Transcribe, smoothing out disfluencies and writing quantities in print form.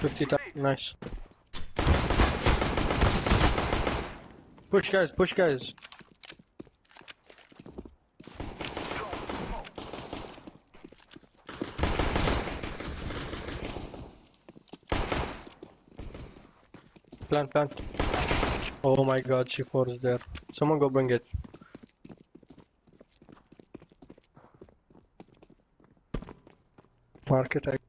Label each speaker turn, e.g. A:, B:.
A: 50 times. Nice. Push guys, push guys. Plant, plant. Oh my god, C4 is there. Someone go bring it. Market,